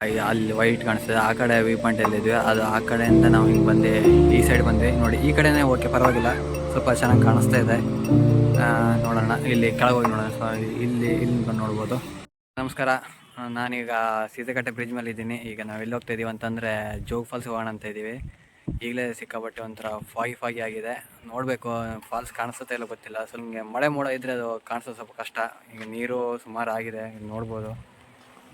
ಅಲ್ಲಿ ವೈಟ್ ಕಾಣಿಸ್ತದೆ. ಆ ಕಡೆ ವ್ಯೂ ಪಾಯಿಂಟ್ ಎಲ್ಲಿದ್ವಿ ಅದು ಆ ಕಡೆಯಿಂದ ನಾವು ಹಿಂಗೆ ಬಂದು ಈ ಸೈಡ್ ಬಂದ್ವಿ ನೋಡಿ. ಈ ಕಡೆನೇ ಓಕೆ, ಪರವಾಗಿಲ್ಲ, ಸ್ವಲ್ಪ ಚೆನ್ನಾಗಿ ಕಾಣಿಸ್ತಾ ಇದೆ. ನೋಡೋಣ, ಇಲ್ಲಿ ಕೆಳಗೆ ಹೋಗಿ ನೋಡೋಣ. ಇಲ್ಲಿ ಬಂದು ನೋಡ್ಬೋದು. ನಮಸ್ಕಾರ, ನಾನೀಗ ಸೀತೆಕಟ್ಟೆ ಬ್ರಿಡ್ಜ್ ಮೇಲೆ ಇದ್ದೀನಿ. ಈಗ ನಾವು ಎಲ್ಲಿ ಹೋಗ್ತಾ ಇದೀವಿ ಅಂತಂದರೆ ಜೋಗ್ ಫಾಲ್ಸ್ ಹೋಗೋಣ ಅಂತ ಇದ್ದೀವಿ. ಈಗಲೇ ಸಿಕ್ಕಾಪಟ್ಟೆ ಒಂಥರ ಫಾಗಿ ಆಗಿದೆ. ನೋಡಬೇಕು ಫಾಲ್ಸ್ ಕಾಣಿಸುತ್ತೆ ಇಲ್ಲ ಗೊತ್ತಿಲ್ಲ. ಸ್ವಲ್ಪ ಮಳೆ ಮೋಡ ಇದ್ದರೆ ಅದು ಕಾಣಿಸೋದು ಸ್ವಲ್ಪ ಕಷ್ಟ. ಈಗ ನೀರು ಸುಮಾರು ಆಗಿದೆ, ಇಲ್ಲಿ ನೋಡ್ಬೋದು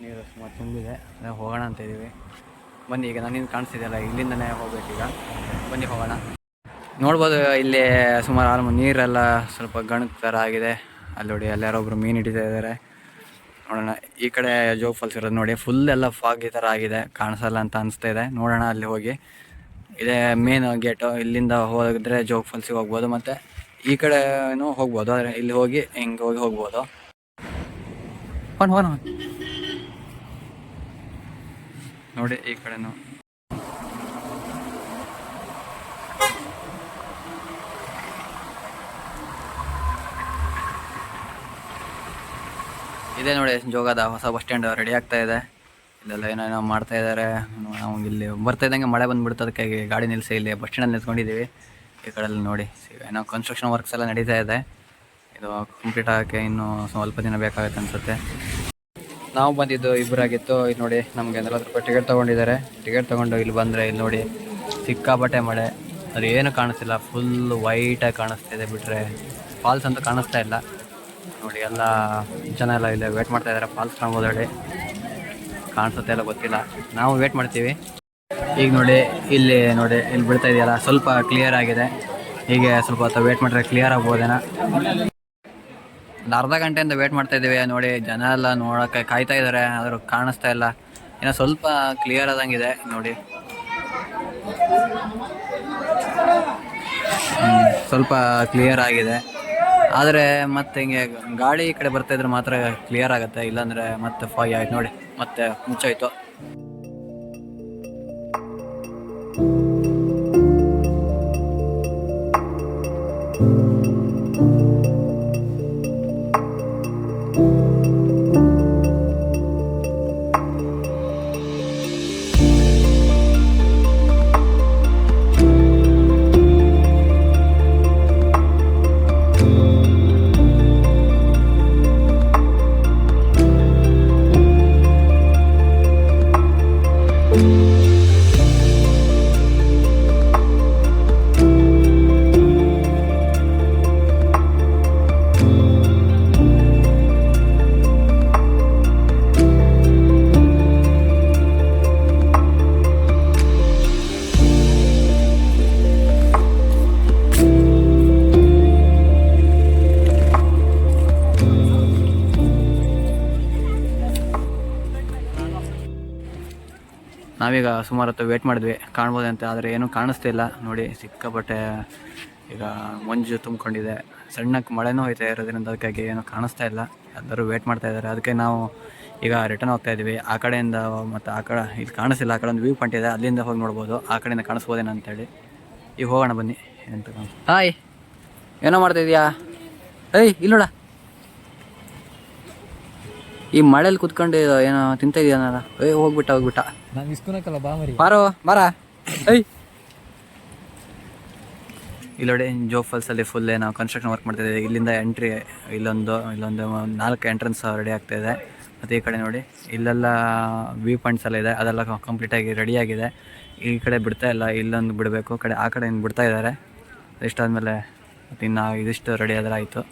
ನೀರು ಸುಮಾರು ತುಂಬಿದೆ. ಹೋಗೋಣ ಅಂತ ಇದ್ದೀವಿ. ಬನ್ನಿ, ಈಗ ನಾನಿಂದ ಕಾಣಿಸ್ತಿದೆಯಲ್ಲ ಇಲ್ಲಿಂದನೇ ಹೋಗ್ಬೇಕೀಗ. ಬನ್ನಿ ಹೋಗೋಣ. ನೋಡ್ಬೋದು ಇಲ್ಲಿ ಸುಮಾರು ನೀರೆಲ್ಲ ಸ್ವಲ್ಪ ಗಣಕ್ ಥರ ಆಗಿದೆ. ಅಲ್ಲಿ ನೋಡಿ, ಅಲ್ಲಾರೊಬ್ರು ಮೀನು ಹಿಡಿತಾ ಇದ್ದಾರೆ. ನೋಡೋಣ, ಈ ಕಡೆ ಜೋಗ್ ಫಾಲ್ಸ್ ಇರೋದು ನೋಡಿ. ಫುಲ್ ಎಲ್ಲ ಫಾಗಿ ಥರ ಆಗಿದೆ, ಕಾಣಿಸಲ್ಲ ಅಂತ ಅನಿಸ್ತಾ ಇದೆ. ನೋಡೋಣ ಅಲ್ಲಿ ಹೋಗಿ. ಇದೇ ಮೇನ್ ಗೇಟು. ಇಲ್ಲಿಂದ ಹೋಗಿದ್ರೆ ಜೋಗ್ ಫಾಲ್ಸಿಗೆ ಹೋಗ್ಬೋದು, ಮತ್ತು ಈ ಕಡೆನೂ ಹೋಗ್ಬೋದು. ಆದರೆ ಇಲ್ಲಿ ಹೋಗಿ ಹಿಂಗೆ ಹೋಗ್ಬೋದು. ಹೋಗೋಣ ನೋಡಿ, ಈ ಕಡೆನೂ ಇದೆ ನೋಡಿ. ಜೋಗದ ಹೊಸ ಬಸ್ ಸ್ಟ್ಯಾಂಡ್ ರೆಡಿ ಆಗ್ತಾ ಇದೆ. ಇಲ್ಲೆಲ್ಲ ಏನೋ ಮಾಡ್ತಾ ಇದ್ದಾರೆ. ನಾವು ಇಲ್ಲಿ ಬರ್ತಾ ಇದ್ದಂಗೆ ಮಳೆ ಬಂದುಬಿಡ್ತು, ಅದಕ್ಕೆ ಗಾಡಿ ನಿಲ್ಲಿಸಿ ಇಲ್ಲಿ ಬಸ್ ಸ್ಟ್ಯಾಂಡಲ್ಲಿ ನಿಲ್ಸ್ಕೊಂಡಿದ್ದೀವಿ. ಈ ಕಡೆಯಲ್ಲಿ ನೋಡಿ ಏನೋ ಕನ್ಸ್ಟ್ರಕ್ಷನ್ ವರ್ಕ್ಸ್ ಎಲ್ಲ ನಡೀತಾ ಇದೆ. ಇದು ಕಂಪ್ಲೀಟ್ ಆಗೋಕ್ಕೆ ಇನ್ನೂ ಸ್ವಲ್ಪ ದಿನ ಬೇಕಾಗುತ್ತೆ ಅನಿಸುತ್ತೆ. ನಾವು ಬಂದಿದ್ದು ಇಬ್ಬರಾಗಿತ್ತು. ಇದು ನೋಡಿ, ನಮಗೆ 40 ರೂಪಾಯಿ ಟಿಕೆಟ್ ತೊಗೊಂಡಿದ್ದಾರೆ. ಟಿಕೆಟ್ ತೊಗೊಂಡು ಇಲ್ಲಿ ಬಂದರೆ ಇಲ್ಲಿ ನೋಡಿ ಸಿಕ್ಕಾಪಟ್ಟೆ ಮಳೆ. ಅದು ಏನು ಕಾಣಿಸ್ತಿಲ್ಲ, ಫುಲ್ ವೈಟಾಗಿ ಕಾಣಿಸ್ತಿದೆ. ಬಿಟ್ಟರೆ ಫಾಲ್ಸ್ ಅಂತೂ ಕಾಣಿಸ್ತಾ ಇಲ್ಲ ನೋಡಿ. ಎಲ್ಲ ಜನ ಎಲ್ಲ ಇಲ್ಲಿ ವೇಟ್ ಮಾಡ್ತಾ ಇದ್ದಾರೆ. ಫಾಲ್ಸ್ ಕಾಣ್ಬೋದು ಹೇಳಿ, ಕಾಣಿಸುತ್ತೆ ಇಲ್ಲ ಗೊತ್ತಿಲ್ಲ. ನಾವು ವೇಟ್ ಮಾಡ್ತೀವಿ. ಈಗ ನೋಡಿ, ಇಲ್ಲಿ ಬೀಳ್ತಾ ಇದೆಯಲ್ಲ, ಸ್ವಲ್ಪ ಕ್ಲಿಯರ್ ಆಗಿದೆ. ಹೀಗೆ ಸ್ವಲ್ಪ ಹೊತ್ತು ವೇಟ್ ಮಾಡಿದ್ರೆ ಕ್ಲಿಯರ್ ಆಗ್ಬೋದೇನೋ. ಒಂದು ಅರ್ಧ ಗಂಟೆಯಿಂದ ವೇಟ್ ಮಾಡ್ತಾ ಇದ್ದೀವಿ ನೋಡಿ. ಜನ ಎಲ್ಲ ನೋಡೋಕ್ಕೆ ಕಾಯ್ತಾ ಇದ್ದಾರೆ, ಆದರೂ ಕಾಣಿಸ್ತಾ ಇಲ್ಲ. ಏನೋ ಸ್ವಲ್ಪ ಕ್ಲಿಯರ್ ಆದಂಗಿದೆ ನೋಡಿ. ಸ್ವಲ್ಪ ಕ್ಲಿಯರ್ ಆಗಿದೆ. ಆದರೆ ಮತ್ತೆ ಹಿಂಗೆ ಗಾಡಿ ಈ ಕಡೆ ಬರ್ತಾ ಇದ್ರೆ ಮಾತ್ರ ಕ್ಲಿಯರ್ ಆಗುತ್ತೆ, ಇಲ್ಲಾಂದರೆ ಮತ್ತೆ ಫಾಗಿ ಆಯ್ತು ನೋಡಿ, ಮತ್ತೆ ಮುಚ್ಚಾಯಿತು. ನಾವೀಗ ಸುಮಾರು ಹೊತ್ತು ವೇಟ್ ಮಾಡಿದ್ವಿ ಕಾಣ್ಬೋದು ಅಂತ, ಆದರೆ ಏನೂ ಕಾಣಿಸ್ತಿಲ್ಲ ನೋಡಿ. ಸಿಕ್ಕಾಪಟ್ಟೆ ಈಗ ಮಂಜು ತುಂಬಿಕೊಂಡಿದೆ, ಸಣ್ಣಕ್ಕೆ ಮಳೆನೂ ಹೋಯ್ತಾ ಇರೋದ್ರಿಂದ ಅದಕ್ಕಾಗಿ ಏನೂ ಕಾಣಿಸ್ತಾ ಇಲ್ಲ. ಎಲ್ಲರೂ ವೇಟ್ ಮಾಡ್ತಾ ಇದ್ದಾರೆ. ಅದಕ್ಕೆ ನಾವು ಈಗ ರಿಟರ್ನ್ ಹೋಗ್ತಾ ಇದ್ದೀವಿ. ಆ ಕಡೆಯಿಂದ ಮತ್ತು ಆ ಕಡೆ ಇಲ್ಲಿ ಕಾಣಿಸ್ತಿಲ್ಲ, ಆ ಕಡೆ ಒಂದು ವ್ಯೂ ಪಾಯಿಂಟ್ ಇದೆ, ಅಲ್ಲಿಂದ ಹೋಗಿ ನೋಡ್ಬೋದು. ಆ ಕಡೆಯಿಂದ ಕಾಣಿಸ್ಬೋದೇನೋ ಅಂತೇಳಿ ಈಗ ಹೋಗೋಣ ಬನ್ನಿ. ಎಂತ ಹಾಯ್, ಏನೋ ಮಾಡ್ತಾಯಿದ್ಯಾ? ಇಲ್ಲಿ ನೋಡ, ಈ ಮಳೇಲಿ ಕುತ್ಕೊಂಡು ಏನೋ ತಿಂತ ಇದೆಯಲ್ಲ. ಹೋಗ್ಬಿಟ್ಟ ನಾನು ಇಸ್ಕೊಳಕಲ್ಲ, ಬಾ ಮರಿ ಬಾರೋ ಬಾರ. ಇಲ್ಲಿ ನೋಡಿ, ಜೋಗ್ ಫಾಲ್ಸಲ್ಲಿ ಫುಲ್ ಏನೋ ಕನ್ಸ್ಟ್ರಕ್ಷನ್ ವರ್ಕ್ ಮಾಡ್ತಾಯಿದೆ. ಇಲ್ಲಿಂದ ಎಂಟ್ರಿ, ಇಲ್ಲೊಂದು 4 ಎಂಟ್ರೆನ್ಸ್ ರೆಡಿ ಆಗ್ತಾಯಿದೆ. ಮತ್ತು ಈ ಕಡೆ ನೋಡಿ, ಇಲ್ಲೆಲ್ಲ ವ್ಯೂ ಪಾಯಿಂಟ್ಸ್ ಎಲ್ಲ ಇದೆ, ಅದೆಲ್ಲ ಕಂಪ್ಲೀಟಾಗಿ ರೆಡಿಯಾಗಿದೆ. ಈ ಕಡೆ ಬಿಡ್ತಾ ಇಲ್ಲ, ಇಲ್ಲೊಂದು ಬಿಡಬೇಕು, ಆ ಕಡೆಯಿಂದ ಬಿಡ್ತಾ ಇದ್ದಾರೆ. ಇಷ್ಟಾದಮೇಲೆ ಇನ್ನು ಇದಿಷ್ಟು ರೆಡಿ ಆದರೆ ಆಯಿತು.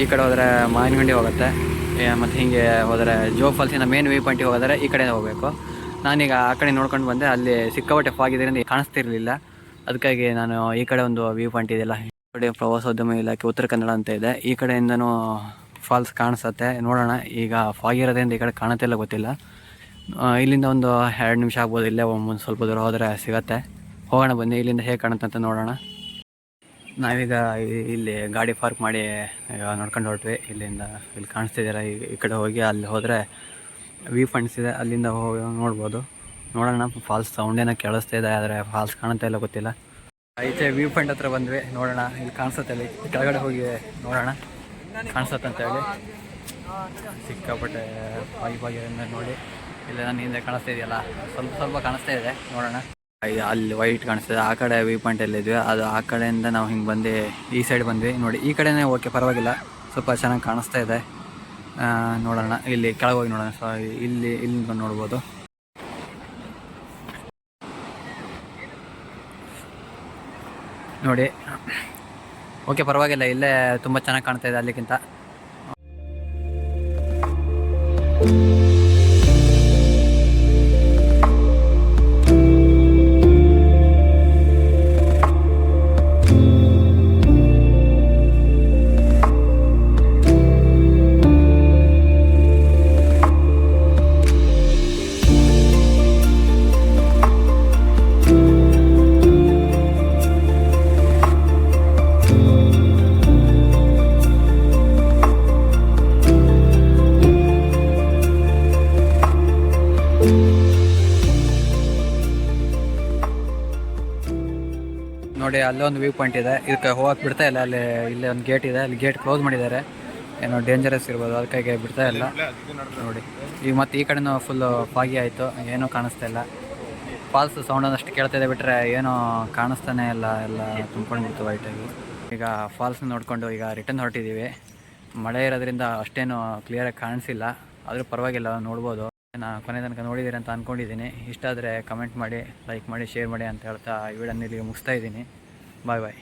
ಈ ಕಡೆ ಹೋದರೆ ಮಾವಿನಗುಂಡಿ ಹೋಗುತ್ತೆ, ಮತ್ತು ಹೀಗೆ ಹೋದರೆ ಜೋಗ್ ಫಾಲ್ಸಿನ ಮೇನ್ ವ್ಯೂ ಪಾಯಿಂಟಿಗೆ ಹೋದರೆ ಈ ಕಡೆ ಹೋಗಬೇಕು. ನಾನೀಗ ಆ ಕಡೆ ನೋಡ್ಕೊಂಡು ಬಂದೆ. ಅಲ್ಲಿ ಸಿಕ್ಕಾಪಟ್ಟೆ ಫಾಗಿದ್ದರಿಂದ ಕಾಣಿಸ್ತಿರಲಿಲ್ಲ, ಅದಕ್ಕಾಗಿ ನಾನು ಈ ಕಡೆ ಒಂದು ವ್ಯೂ ಪಾಯಿಂಟ್ ಇದೆಯಲ್ಲ, ಈ ಕಡೆ ಪ್ರವಾಸೋದ್ಯಮ ಇಲಾಖೆ ಉತ್ತರ ಕನ್ನಡ ಅಂತ ಇದೆ, ಈ ಕಡೆಯಿಂದನೂ ಫಾಲ್ಸ್ ಕಾಣಿಸುತ್ತೆ. ನೋಡೋಣ, ಈಗ ಫಾಗಿ ಇರೋದ್ರಿಂದ ಈ ಕಡೆ ಕಾಣುತ್ತಿಲ್ಲ ಗೊತ್ತಿಲ್ಲ. ಇಲ್ಲಿಂದ ಒಂದು 2 ನಿಮಿಷ ಆಗ್ಬೋದು, ಇಲ್ಲೇ ಒಂದು ಸ್ವಲ್ಪ ದೂರ ಹೋದರೆ ಸಿಗತ್ತೆ. ಹೋಗೋಣ ಬನ್ನಿ, ಇಲ್ಲಿಂದ ಹೇಗೆ ಕಾಣುತ್ತೆ ಅಂತ ನೋಡೋಣ. ನಾವೀಗ ಇಲ್ಲಿ ಗಾಡಿ ಪಾರ್ಕ್ ಮಾಡಿ ಈಗ ನೋಡ್ಕೊಂಡು ಹೊರಟ್ವಿ. ಇಲ್ಲಿ ಕಾಣಿಸ್ತಿದ್ದೀರ, ಈ ಕಡೆ ಹೋಗಿ ಅಲ್ಲಿ ಹೋದರೆ ವ್ಯೂ ಪಾಯಿಂಟ್ಸ್ ಇದೆ, ಅಲ್ಲಿಂದ ಹೋಗಿ ನೋಡ್ಬೋದು. ನೋಡೋಣ, ಫಾಲ್ಸ್ ಸೌಂಡೇನೋ ಕೇಳಿಸ್ತಾ ಇದೆ, ಆದರೆ ಫಾಲ್ಸ್ ಕಾಣುತ್ತಾ ಇಲ್ಲ ಗೊತ್ತಿಲ್ಲ. ಐತೆ ವ್ಯೂ ಪಾಯಿಂಟ್ ಹತ್ರ ಬಂದ್ವಿ, ನೋಡೋಣ ಇಲ್ಲಿ ಕಾಣಿಸುತ್ತೆ. ಅಲ್ಲಿ ಕೆಳಗಡೆ ಹೋಗಿ ನೋಡೋಣ ಕಾಣಿಸುತ್ತೆ ಅಂತೇಳಿ. ಸಿಕ್ಕಾಪಟ್ಟೆ ಬಾಗಿ ನೋಡಿ ಇಲ್ಲ ನನ್ನ ಹಿಂದೆ ಕಾಣಿಸ್ತಾ ಇದೆಯಲ್ಲ, ಸ್ವಲ್ಪ ಸ್ವಲ್ಪ ಕಾಣಿಸ್ತಾ ಇದೆ, ನೋಡೋಣ. ಅಲ್ಲಿ ವೈಟ್ ಕಾಣಿಸ್ತದೆ, ಆ ಕಡೆ ವ್ಯೂ ಪಾಯಿಂಟ್ ಎಲ್ಲಿದ್ವಿ ಅದು ಆ ಕಡೆಯಿಂದ ನಾವು ಹಿಂಗೆ ಬಂದು ಈ ಸೈಡ್ ಬಂದ್ವಿ ನೋಡಿ. ಈ ಕಡೆನೇ ಓಕೆ, ಪರವಾಗಿಲ್ಲ, ಸ್ವಲ್ಪ ಚೆನ್ನಾಗಿ ಕಾಣಿಸ್ತಾ ಇದೆ. ನೋಡೋಣ, ಇಲ್ಲಿ ಕೆಳಗೆ ಹೋಗಿ ನೋಡೋಣ. ಸೊ ಇಲ್ಲಿಂದ ನೋಡ್ಬೋದು ನೋಡಿ. ಓಕೆ, ಪರವಾಗಿಲ್ಲ, ಇಲ್ಲೇ ತುಂಬ ಚೆನ್ನಾಗಿ ಕಾಣ್ತಾ ಇದೆ ಅಲ್ಲಿಗಿಂತ. ನೋಡಿ, ಅಲ್ಲೊಂದು ವ್ಯೂ ಪಾಯಿಂಟ್ ಇದೆ, ಇದಕ್ಕೆ ಹೋಗಕ್ಕೆ ಬಿಡ್ತಾ ಇಲ್ಲ. ಇಲ್ಲೇ ಒಂದು ಗೇಟ್ ಇದೆ, ಅಲ್ಲಿ ಗೇಟ್ ಕ್ಲೋಸ್ ಮಾಡಿದ್ದಾರೆ, ಏನೋ ಡೇಂಜರಸ್ ಇರ್ಬೋದು, ಅದಕ್ಕಾಗಿ ಬಿಡ್ತಾ ಇಲ್ಲ ನೋಡಿ. ಈಗ ಮತ್ತೆ ಈ ಕಡೆನೂ ಫುಲ್ಲು ಫಾಗಿ ಆಯಿತು, ಏನೂ ಕಾಣಿಸ್ತಾ ಇಲ್ಲ. ಫಾಲ್ಸ್ ಸೌಂಡ್ ಒಂದಷ್ಟು ಕೇಳ್ತಾ ಇದೆ, ಬಿಟ್ಟರೆ ಏನೂ ಕಾಣಿಸ್ತಾನೆ ಇಲ್ಲ, ಎಲ್ಲ ತುಂಬ್ಕೊಂಡ್ಬಿಡ್ತು ವೈಟಾಗಿ. ಈಗ ಫಾಲ್ಸ್ ನೋಡಿಕೊಂಡು ಈಗ ರಿಟರ್ನ್ ಹೊರಟಿದ್ದೀವಿ. ಮಳೆ ಇರೋದ್ರಿಂದ ಅಷ್ಟೇನು ಕ್ಲಿಯರಾಗಿ ಕಾಣಿಸಿಲ್ಲ, ಆದರೂ ಪರವಾಗಿಲ್ಲ, ನೋಡ್ಬೋದು. ನಾನು ಕೊನೆ ತನಕ ನೋಡಿದ್ದೀರಿ ಅಂತ ಅಂದ್ಕೊಂಡಿದ್ದೀನಿ. ಇಷ್ಟ ಆದರೆ ಕಮೆಂಟ್ ಮಾಡಿ, ಲೈಕ್ ಮಾಡಿ, ಶೇರ್ ಮಾಡಿ ಅಂತ ಹೇಳ್ತಾ ಈ ವಿಡಿಯೋನ ಇಲ್ಲಿಗೆ ಮುಗಿಸ್ತಾ ಇದ್ದೀನಿ. ಬಾಯ್ ಬಾಯ್.